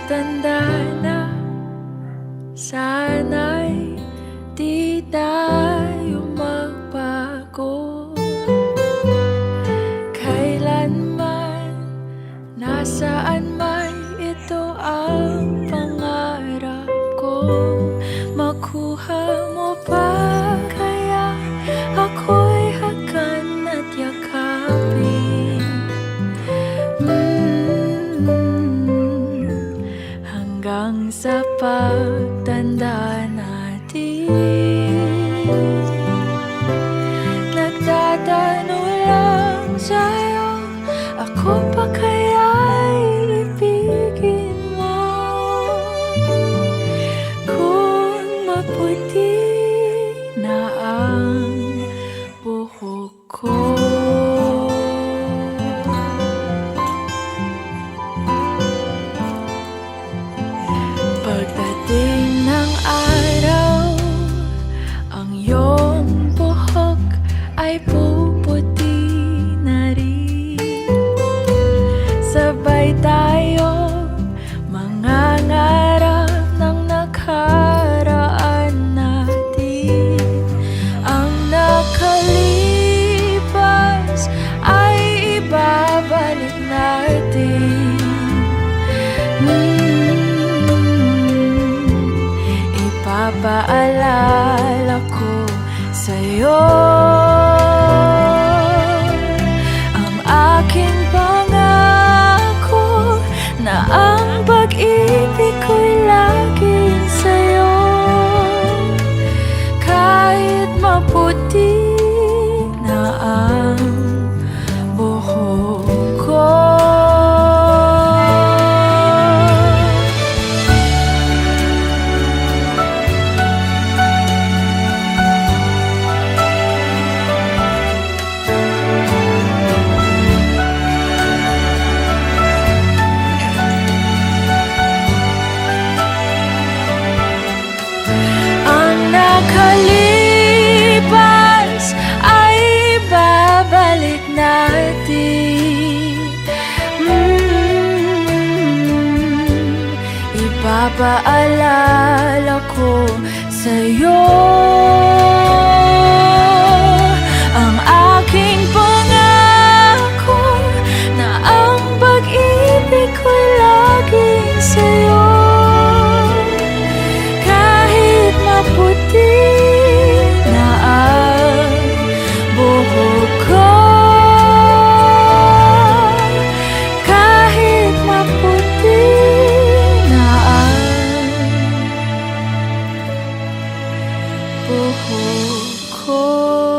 Matanda na, sana'y di tayo magbago. Kailanman, nasaan man, ito ang pangarap ko. Makuha mo pa kaya ako'y hakan at yakapin. Hanggang sa pagtanda natin, nagtatanong lang sa'yo, ako pa kaya'y ibigin mo? Kung maputi na ang buhok ko. Pagdating ng araw, ang iyong buhok ay puputi na rin. Sabay tayo mangangarap ng nakaraan natin. Ang nakalipas ay ibabalik natin. Ipapaalala ko sa'yo ang aking pangako na ang pag-ibig ko'y laging sa'yo. Kahit maputi na ang buhok ko. Nakalipas ay babalik natin. Ipapaalala ko sa'yo ang aking pangako na ang pag-ibig ko'y laging sa'yo. Kahit maputi na ang buhok ko, kahit maputi na ang buhok ko.